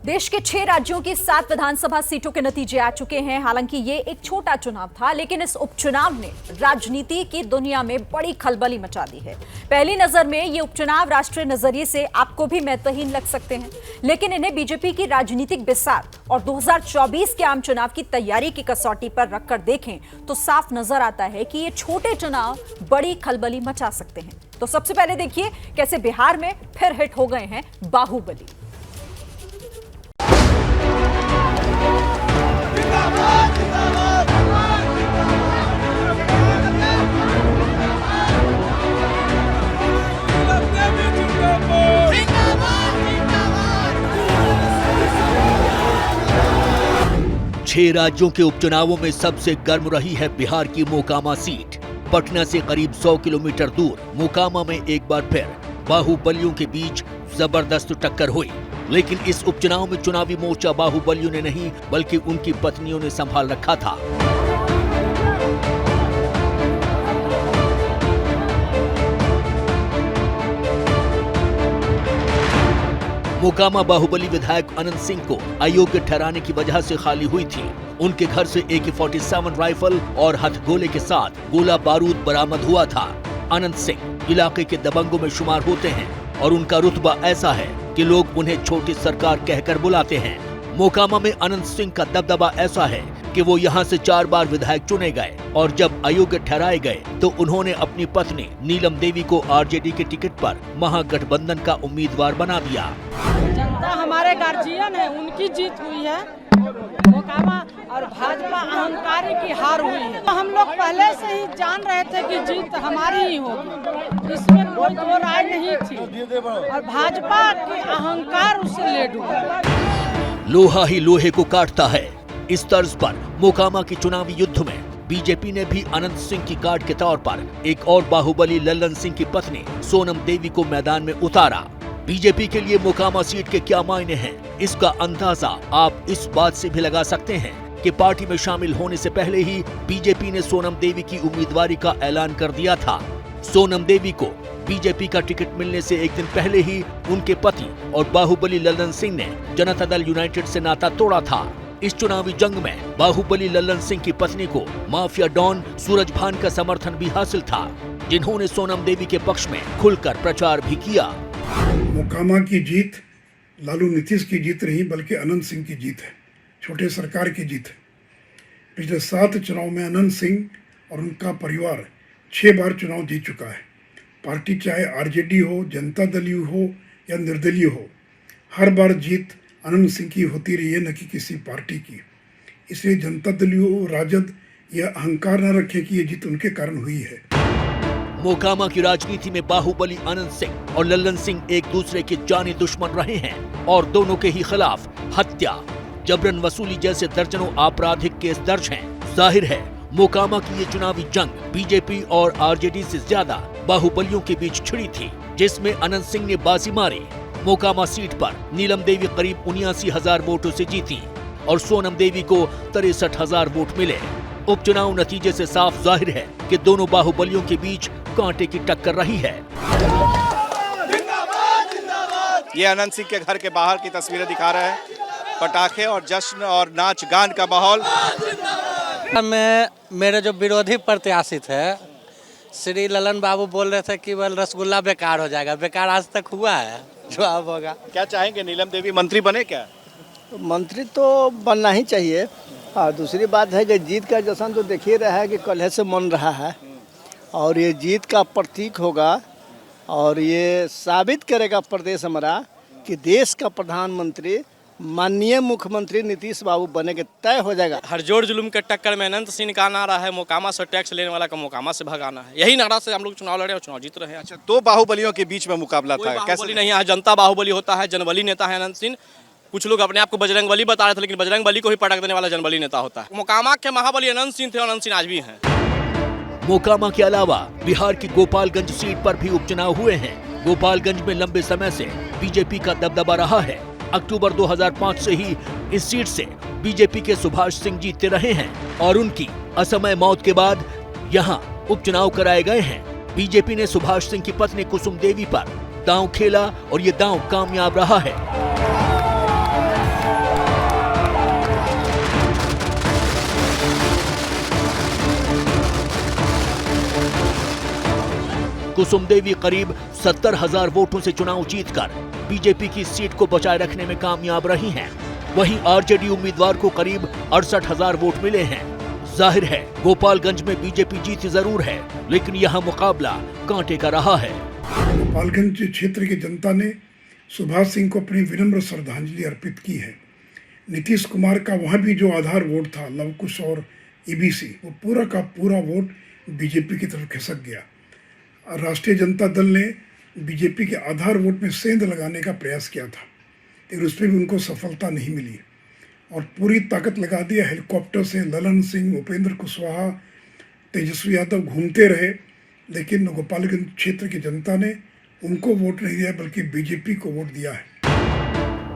देश के 6 राज्यों की 7 विधानसभा सीटों के नतीजे आ चुके हैं। हालांकि ये एक छोटा चुनाव था, लेकिन इस उपचुनाव ने राजनीति की दुनिया में बड़ी खलबली मचा दी है। पहली नजर में ये उपचुनाव राष्ट्रीय नजरिए से आपको भी महत्वहीन लग सकते हैं, लेकिन इन्हें बीजेपी की राजनीतिक बिसात और 2024 के आम चुनाव की तैयारी की कसौटी पर रखकर देखें तो साफ नजर आता है कि ये छोटे चुनाव बड़ी खलबली मचा सकते हैं। तो सबसे पहले देखिए कैसे बिहार में फिर हिट हो गए हैं बाहुबली। छह राज्यों के उपचुनावों में सबसे गर्म रही है बिहार की मोकामा सीट। पटना से करीब 100 किलोमीटर दूर मोकामा में एक बार फिर बाहुबलियों के बीच जबरदस्त टक्कर हुई। लेकिन इस उपचुनाव में चुनावी मोर्चा बाहुबलियों ने नहीं बल्कि उनकी पत्नियों ने संभाल रखा था। मोकामा बाहुबली विधायक अनंत सिंह को अयोग्य ठहराने की वजह से खाली हुई थी। उनके घर से AK-47 राइफल और हथगोले के साथ गोला बारूद बरामद हुआ था। अनंत सिंह इलाके के दबंगों में शुमार होते हैं और उनका रुतबा ऐसा है कि लोग उन्हें छोटी सरकार कहकर बुलाते हैं। मोकामा में अनंत सिंह का दबदबा ऐसा है कि वो यहाँ से 4 बार विधायक चुने गए और जब अयोग्य ठहराए गए तो उन्होंने अपनी पत्नी नीलम देवी को RJD के टिकट पर महागठबंधन का उम्मीदवार बना दिया। जनता हमारे गार्जियन है, उनकी जीत हुई है। मोकामा और भाजपा अहंकारी की हार हुई है। हम लोग पहले से ही जान रहे थे कि जीत हमारी ही होगी, इसमें कोई दो राय नहीं थी और भाजपा के अहंकार उसे ले डूबा। लोहा ही लोहे को काटता है। इस तर्ज पर मोकामा की चुनावी युद्ध में बीजेपी ने भी अनंत सिंह की कार्ड के तौर पर एक और बाहुबली लल्लन सिंह की पत्नी सोनम देवी को मैदान में उतारा। बीजेपी के लिए मोकामा सीट के क्या मायने हैं, इसका अंदाजा आप इस बात से भी लगा सकते हैं कि पार्टी में शामिल होने से पहले ही बीजेपी ने सोनम देवी की उम्मीदवारी का ऐलान कर दिया था। सोनम देवी को बीजेपी का टिकट मिलने से एक दिन पहले ही उनके पति और बाहुबली लल्लन सिंह ने जनता दल यूनाइटेड से नाता तोड़ा था। इस चुनावी जंग में बाहुबली लल्लन सिंह की पत्नी को माफिया डॉन सूरजभान का समर्थन भी हासिल था, जिन्होंने सोनम देवी के पक्ष में खुलकर प्रचार भी किया। मोकामा की जीत लालू नीतीश की जीत नहीं बल्कि अनंत सिंह की जीत है, छोटे सरकार की जीत है। पिछले 7 चुनाव में अनंत सिंह और उनका परिवार 6 बार चुनाव जीत चुका है। पार्टी चाहे RJD हो, जनता दल हो या निर्दलीय हो, हर बार जीत अनंत सिंह की होती रही है, न कि किसी पार्टी की। इसलिए जनता दल हो, राजद यह अहंकार न रखे कि ये जीत उनके कारण हुई है। मोकामा की राजनीति में बाहुबली अनंत सिंह और लल्लन सिंह एक दूसरे के जानी दुश्मन रहे हैं और दोनों के ही खिलाफ हत्या, जबरन वसूली जैसे दर्जनों आपराधिक केस दर्ज हैं। जाहिर है मोकामा की ये चुनावी जंग बीजेपी और RJD से ज्यादा बाहुबलियों के बीच छिड़ी थी, जिसमें अनंत सिंह ने बाजी मारी। मोकामा सीट पर नीलम देवी करीब 79,000 वोटों से जीती और सोनम देवी को 63,000 वोट मिले। उपचुनाव नतीजे से साफ जाहिर है कि दोनों बाहुबलियों के बीच कांटे की टक्कर रही है। ये अनंत सिंह के घर के बाहर की तस्वीरें दिखा रहे हैं, पटाखे और जश्न और नाच गान का माहौल। मेरे जो विरोधी प्रत्याशी थे श्री ललन बाबू बोल रहे थे कि वह रसगुल्ला बेकार हो जाएगा। बेकार आज तक हुआ है, जो अब होगा। क्या चाहेंगे, नीलम देवी मंत्री बने क्या? मंत्री तो बनना ही चाहिए। और दूसरी बात है कि जीत का जश्न तो देख ही रहा है कि कल से मन रहा है और ये जीत का प्रतीक होगा और ये साबित करेगा प्रदेश हमारा कि देश का प्रधानमंत्री माननीय मुख्यमंत्री नीतीश बाबू बने के तय हो जाएगा। हर जोड़ जुलूम के टक्कर में अनंत सिंह का नारा है, मोकामा से टैक्स लेने वाला का मोकामा से भगाना है। यही नारा से हम लोग चुनाव लड़े और चुनाव जीत रहे हैं। अच्छा, 2 बाहुबलियों के बीच में मुकाबला था, कैसे नहीं? यहाँ जनता बाहुबली होता है, जनबली नेता है अनंत सिंह। कुछ लोग अपने आप को बजरंग बली बता रहे थे, लेकिन बजरंग बली को ही पटक देने वाला जनबली नेता होता है। मोकामा के महाबली अनंत सिंह थे, अनंत सिंह आज भी हैं। मोकामा के अलावा बिहार की गोपालगंज सीट पर भी उपचुनाव हुए हैं। गोपालगंज में लंबे समय से बीजेपी का दबदबा रहा है। अक्टूबर 2005 से ही इस सीट से बीजेपी के सुभाष सिंह जीतते रहे हैं और उनकी असमय मौत के बाद यहां उपचुनाव कराए गए हैं। बीजेपी ने सुभाष सिंह की पत्नी कुसुम देवी पर दांव खेला और ये दांव कामयाब रहा है। कुसुम देवी करीब 70,000 वोटों से चुनाव जीतकर बीजेपी की सीट को बचाए रखने में कामयाब रही हैं। वहीं आरजेडी उम्मीदवार को करीब 68,000 वोट मिले हैं। जाहिर है गोपालगंज में बीजेपी जीती जरूर है, लेकिन यहाँ मुकाबला कांटे का रहा है। गोपालगंज क्षेत्र की जनता ने सुभाष सिंह को अपनी विनम्र श्रद्धांजलि अर्पित की है। नीतीश कुमार का वहाँ भी जो आधार वोट था, लवकुश और ईबीसी, वो पूरा का पूरा वोट बीजेपी की तरफ खिसक गया। राष्ट्रीय जनता दल ने बीजेपी के आधार वोट में सेंध लगाने का प्रयास किया था, लेकिन उसमें भी उनको सफलता नहीं मिली और पूरी ताकत लगा दिया। हेलीकॉप्टर से ललन सिंह, उपेंद्र कुशवाहा, तेजस्वी यादव घूमते रहे, लेकिन गोपालगंज क्षेत्र की जनता ने उनको वोट नहीं दिया बल्कि बीजेपी को वोट दिया है।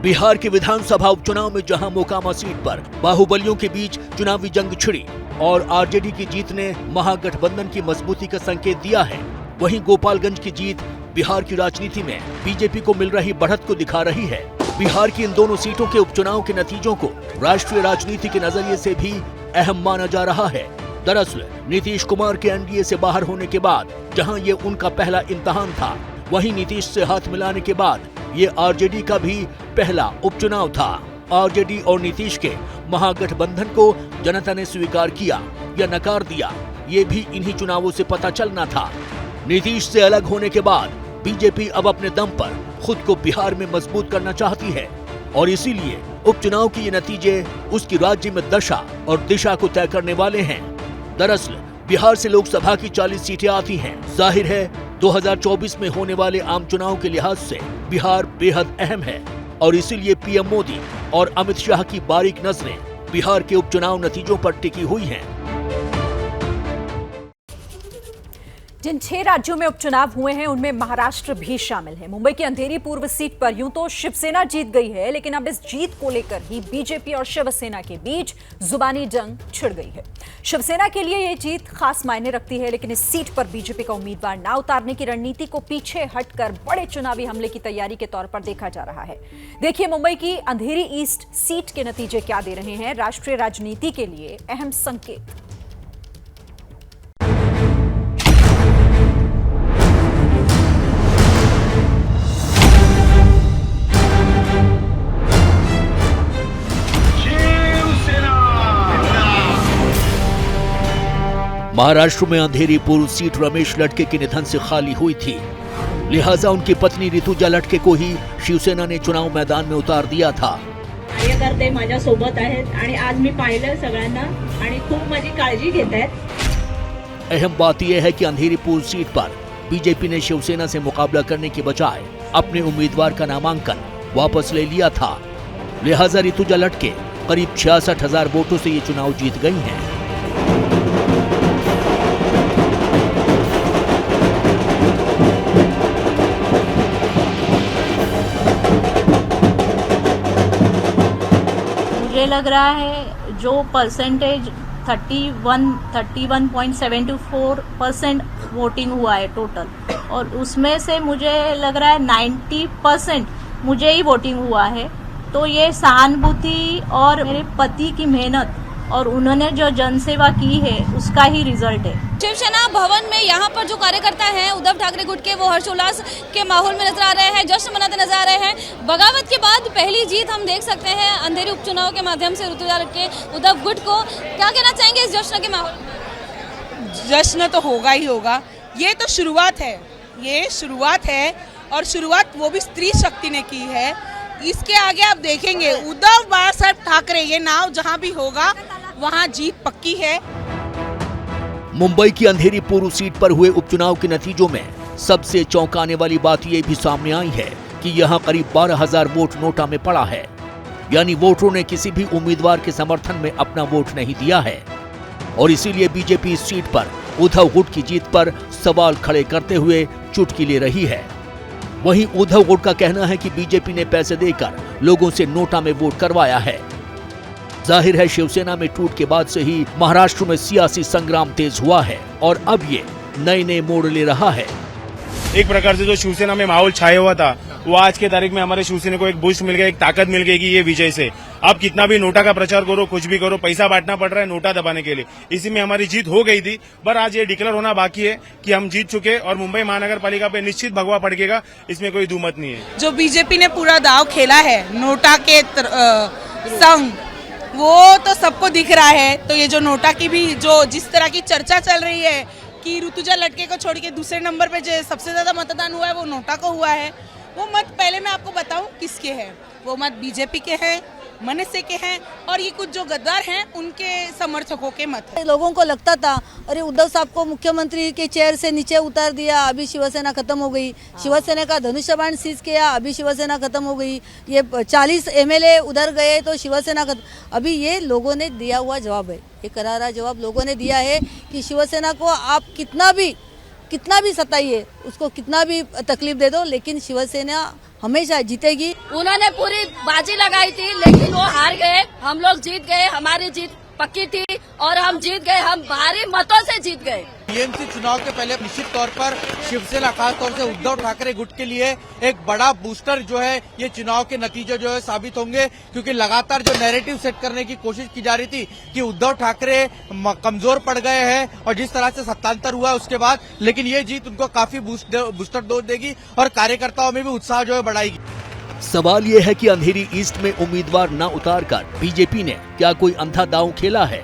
बिहार के विधानसभा उपचुनाव में जहां मोकामा सीट पर बाहुबलियों के बीच चुनावी जंग छिड़ी और आरजेडी की जीत ने महागठबंधन की मजबूती का संकेत दिया है, वहीं गोपालगंज की जीत बिहार की राजनीति में बीजेपी को मिल रही बढ़त को दिखा रही है। बिहार की इन दोनों सीटों के उपचुनाव के नतीजों को राष्ट्रीय राजनीति के नजरिए से भी अहम माना जा रहा है। दरअसल नीतीश कुमार के एनडीए से बाहर होने के बाद जहां ये उनका पहला इम्तिहान था, वहीं नीतीश से हाथ मिलाने के बाद ये आरजेडी का भी पहला उपचुनाव था। आरजेडी और नीतीश के महागठबंधन को जनता ने स्वीकार किया या नकार दिया, ये भी इन्हीं चुनावों से पता चलना था। नीतीश से अलग होने के बाद बीजेपी अब अपने दम पर खुद को बिहार में मजबूत करना चाहती है और इसीलिए उपचुनाव के ये नतीजे उसकी राज्य में दशा और दिशा को तय करने वाले हैं। दरअसल बिहार से लोकसभा की 40 सीटें आती हैं। जाहिर है 2024 में होने वाले आम चुनाव के लिहाज से बिहार बेहद अहम है और इसीलिए पीएम मोदी और अमित शाह की बारीक नजरें बिहार के उपचुनाव नतीजों पर टिकी हुई हैं। जिन 6 राज्यों में उपचुनाव हुए हैं उनमें महाराष्ट्र भी शामिल है। मुंबई की अंधेरी पूर्व सीट पर यूं तो शिवसेना जीत गई है, लेकिन अब इस जीत को लेकर ही बीजेपी और शिवसेना के बीच जुबानी जंग छिड़ गई है। शिवसेना के लिए यह जीत खास मायने रखती है, लेकिन इस सीट पर बीजेपी का उम्मीदवार ना उतारने की रणनीति को पीछे हटकर बड़े चुनावी हमले की तैयारी के तौर पर देखा जा रहा है। देखिए मुंबई की अंधेरी ईस्ट सीट के नतीजे क्या दे रहे हैं राष्ट्रीय राजनीति के लिए अहम संकेत। महाराष्ट्र में अंधेरी पूर्व सीट रमेश लटके के निधन से खाली हुई थी, लिहाजा उनकी पत्नी ऋतुजा लटके को ही शिवसेना ने चुनाव मैदान में उतार दिया था। कार्यकर्ते माझ्या सोबत आहेत आणि आज मी पाहिलं सगळ्यांना आणि खूप माझी काळजी घेत आहेत। अहम बात यह है कि अंधेरी पूर्व सीट पर बीजेपी ने शिवसेना से मुकाबला करने के बजाय अपने उम्मीदवार का नामांकन वापस ले लिया था, लिहाजा ऋतुजा लटके करीब 66,000 वोटों से ये चुनाव जीत गई हैं। मुझे लग रहा है जो परसेंटेज 31.74% वोटिंग हुआ है टोटल, और उसमें से मुझे लग रहा है 90% मुझे ही वोटिंग हुआ है। तो ये सहानुभूति और मेरे पति की मेहनत और उन्होंने जो जनसेवा की है उसका ही रिजल्ट है। शिवसेना भवन में यहाँ पर जो कार्यकर्ता हैं उद्धव ठाकरे गुट के, वो हर्षोल्लास के माहौल में नजर आ रहे हैं, जश्न मनाते नजर आ रहे हैं। बगावत के बाद पहली जीत हम देख सकते हैं अंधेरी उपचुनाव के माध्यम से ऋतुजा लटके उद्धव गुट को। क्या कहना चाहेंगे इस जश्न के माहौल में? जश्न तो होगा ही होगा, ये तो शुरुआत है, ये शुरुआत है और शुरुआत वो भी स्त्री शक्ति ने की है। इसके आगे आप देखेंगे उद्धव बालासाहेब ठाकरे, ये नाव जहां भी होगा वहां जीत पक्की है। मुंबई की अंधेरी पूर्व सीट पर हुए उपचुनाव के नतीजों में सबसे चौंकाने वाली बात ये भी सामने आई है कि यहाँ करीब 12,000 वोट नोटा में पड़ा है, यानी वोटरों ने किसी भी उम्मीदवार के समर्थन में अपना वोट नहीं दिया है और इसीलिए बीजेपी इस सीट पर उद्धव गुट की जीत पर सवाल खड़े करते हुए चुटकी ले रही है। वहीं उद्धव गुट का कहना है कि बीजेपी ने पैसे देकर लोगों से नोटा में वोट करवाया है। जाहिर है शिवसेना में टूट के बाद से ही महाराष्ट्र में सियासी संग्राम तेज हुआ है और अब ये नए मोड़ ले रहा है। एक प्रकार से जो शिवसेना में माहौल छाया हुआ था वो आज के तारीख में हमारे शिवसेना को एक बूस्ट मिल गया, एक ताकत मिल गई कि ये विजय से आप कितना भी नोटा का प्रचार करो, कुछ भी करो, पैसा बांटना पड़ रहा है नोटा दबाने के लिए। इसी में हमारी जीत हो गई थी, पर आज ये डिक्लेयर होना बाकी है कि हम जीत चुके और मुंबई महानगर पालिका पे निश्चित भगवा पड़ेगा, इसमें कोई दुमत नहीं है। जो बीजेपी ने पूरा दाव खेला है नोटा के संग, वो तो सबको दिख रहा है। तो ये जो नोटा की भी जो जिस तरह की चर्चा चल रही है कि ऋतुजा लटके को छोड़ के दूसरे नंबर पे जो सबसे ज्यादा मतदान हुआ है वो नोटा को हुआ है, वो मत पहले मैं आपको बताऊं किसके हैं। वो मत बीजेपी के हैं, मनसे के हैं, और ये कुछ जो गद्दार हैं उनके समर्थकों के मत है। लोगों को लगता था अरे उद्धव साहब को मुख्यमंत्री के चेयर से नीचे उतार दिया, अभी शिवसेना खत्म हो गई, शिवसेना का धनुष्यबाण सीज किया, अभी शिवसेना खत्म हो गई, ये 40 MLA उधर गए तो शिवसेना खत्म। अभी ये लोगों ने दिया हुआ जवाब है, ये करारा जवाब लोगों ने दिया है कि शिवसेना को आप कितना भी सताइए, उसको कितना भी तकलीफ दे दो, लेकिन शिवसेना हमेशा जीतेगी। उन्होंने पूरी बाजी लगाई थी लेकिन वो हार गए, हम लोग जीत गए, हमारी जीत पक्की थी और हम जीत गए, हम भारी मतों से जीत गए। बीएमसी चुनाव के पहले निश्चित तौर पर शिवसेना खासतौर से उद्धव ठाकरे गुट के लिए एक बड़ा बूस्टर जो है ये चुनाव के नतीजे जो है साबित होंगे, क्योंकि लगातार जो नैरेटिव सेट करने की कोशिश की जा रही थी कि उद्धव ठाकरे कमजोर पड़ गए हैं और जिस तरह से सत्तांतर हुआ है उसके बाद, लेकिन ये जीत उनको काफी बूस्टर डोज देगी और कार्यकर्ताओं में भी उत्साह जो है बढ़ाएगी। सवाल ये है कि अंधेरी ईस्ट में उम्मीदवार न उतारकर बीजेपी ने क्या कोई अंधा दांव खेला है?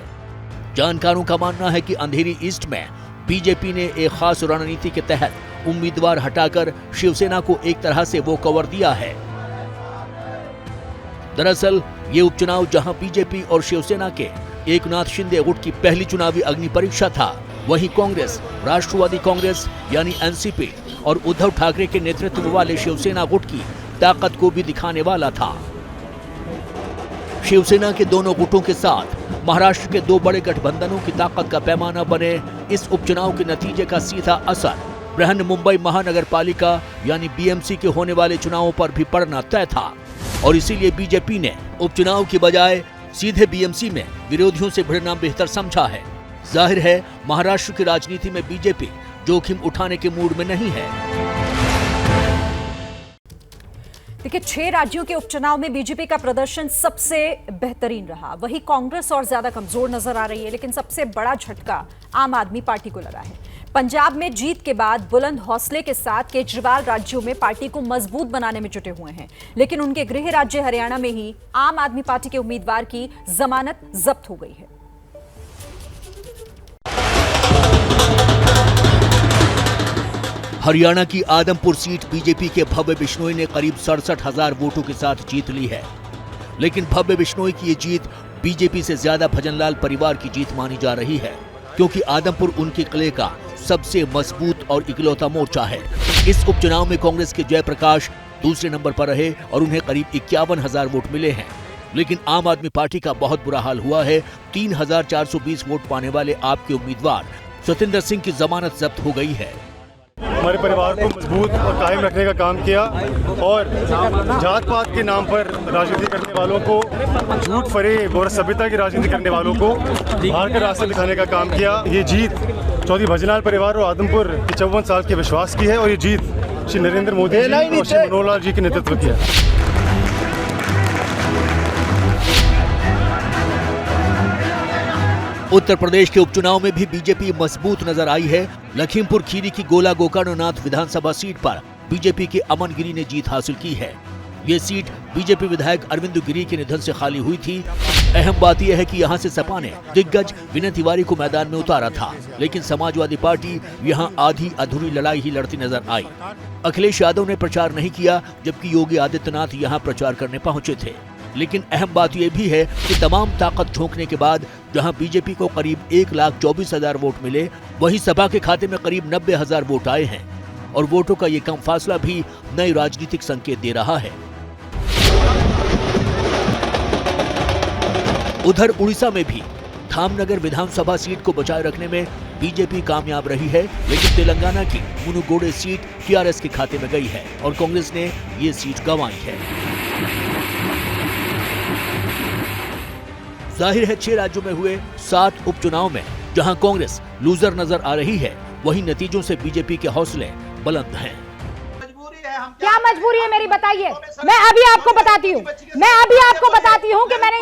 जानकारों का मानना है कि अंधेरी ईस्ट में बीजेपी ने एक खास रणनीति के तहत उम्मीदवार हटाकर शिवसेना को एक तरह से वो कवर दिया है। दरअसल ये उपचुनाव जहां बीजेपी और शिवसेना के एकनाथ शिंदे गुट की पहली चुनावी अग्नि परीक्षा था, वहीं कांग्रेस, राष्ट्रवादी कांग्रेस यानी एनसीपी और उद्धव ठाकरे के नेतृत्व वाले शिवसेना गुट की ताकत को भी दिखाने वाला था। शिवसेना के दोनों गुटों के साथ महाराष्ट्र के दो बड़े गठबंधनों की ताकत का पैमाना बने इस उपचुनाव के नतीजे का सीधा असर बृहन मुंबई महानगर पालिका यानी बीएमसी के होने वाले चुनावों पर भी पड़ना तय था और इसीलिए बीजेपी ने उपचुनाव की बजाय सीधे बीएमसी में विरोधियों से भिड़ना बेहतर समझा है। जाहिर है महाराष्ट्र की राजनीति में बीजेपी जोखिम उठाने के मूड में नहीं है। देखिए, 6 राज्यों के उपचुनाव में बीजेपी का प्रदर्शन सबसे बेहतरीन रहा, वही कांग्रेस और ज्यादा कमजोर नजर आ रही है। लेकिन सबसे बड़ा झटका आम आदमी पार्टी को लगा है। पंजाब में जीत के बाद बुलंद हौसले के साथ केजरीवाल राज्यों में पार्टी को मजबूत बनाने में जुटे हुए हैं, लेकिन उनके गृह राज्य हरियाणा में ही आम आदमी पार्टी के उम्मीदवार की जमानत जब्त हो गई है। हरियाणा की आदमपुर सीट बीजेपी के भव्य बिश्नोई ने करीब 67,000 वोटों के साथ जीत ली है, लेकिन भव्य बिश्नोई की ये जीत बीजेपी से ज्यादा भजनलाल परिवार की जीत मानी जा रही है, क्योंकि आदमपुर उनके किले का सबसे मजबूत और इकलौता मोर्चा है। इस उपचुनाव में कांग्रेस के जयप्रकाश दूसरे नंबर पर रहे और उन्हें करीब 51,000 वोट मिले हैं, लेकिन आम आदमी पार्टी का बहुत बुरा हाल हुआ है। 3,420 वोट पाने वाले आपके उम्मीदवार सतेंद्र सिंह की जमानत जब्त हो गई है। हमारे परिवार को मजबूत और कायम रखने का काम किया और जात पात के नाम पर राजनीति करने वालों को, झूठ फरेब और सभ्यता की राजनीति करने वालों को बाहर का रास्ता दिखाने का काम किया। ये जीत चौधरी भजनलाल परिवार और आदमपुर की 54 साल के विश्वास की है और ये जीत श्री नरेंद्र मोदी जी और श्री मनोहर लाल जी के नेतृत्व की है। उत्तर प्रदेश के उपचुनाव में भी बीजेपी मजबूत नजर आई है। लखीमपुर खीरी की गोला गोकर्णनाथ विधानसभा सीट पर बीजेपी के अमन गिरी ने जीत हासिल की है। ये सीट बीजेपी विधायक अरविंद गिरी के निधन से खाली हुई थी। अहम बात यह है कि यहां से सपा ने दिग्गज विनय तिवारी को मैदान में उतारा था, लेकिन समाजवादी पार्टी यहां आधी अधूरी लड़ाई ही लड़ती नजर आई। अखिलेश यादव ने प्रचार नहीं किया, जबकि योगी आदित्यनाथ यहां प्रचार करने पहुंचे थे। लेकिन अहम बात यह भी है कि तमाम ताकत झोंकने के बाद जहां बीजेपी को करीब 1,24,000 वोट मिले, वहीं सपा के खाते में करीब 90,000 वोट आए हैं और वोटों का ये कम फासला भी नई राजनीतिक संकेत दे रहा है। उधर उड़ीसा में भी धामनगर विधानसभा सीट को बचाए रखने में बीजेपी कामयाब रही है, लेकिन तेलंगाना की मुनुगोडे सीट टीआरएस के खाते में गई है और कांग्रेस ने ये सीट गंवाई है। जाहिर है 6 राज्यों में हुए 7 उपचुनाव में जहां कांग्रेस लूजर नजर आ रही है, वहीं नतीजों से बीजेपी के हौसले बुलंद हैं। क्या मजबूरी है मेरी, बताइए। मैं अभी आपको बताती हूँ कि मैंने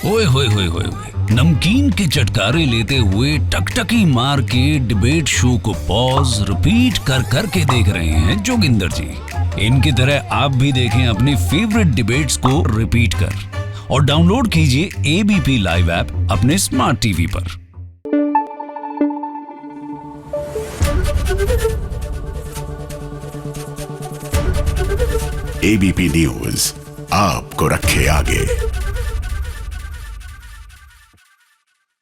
ओए होए होए होए होए, नमकीन के चटकारे लेते हुए टकटकी मार के डिबेट शो को पॉज रिपीट कर करके देख रहे हैं जोगिंदर जी। इनकी तरह आप भी देखें अपनी फेवरेट डिबेट्स को रिपीट कर और डाउनलोड कीजिए एबीपी लाइव ऐप अपने स्मार्ट टीवी पर। एबीपी न्यूज आपको रखे आगे।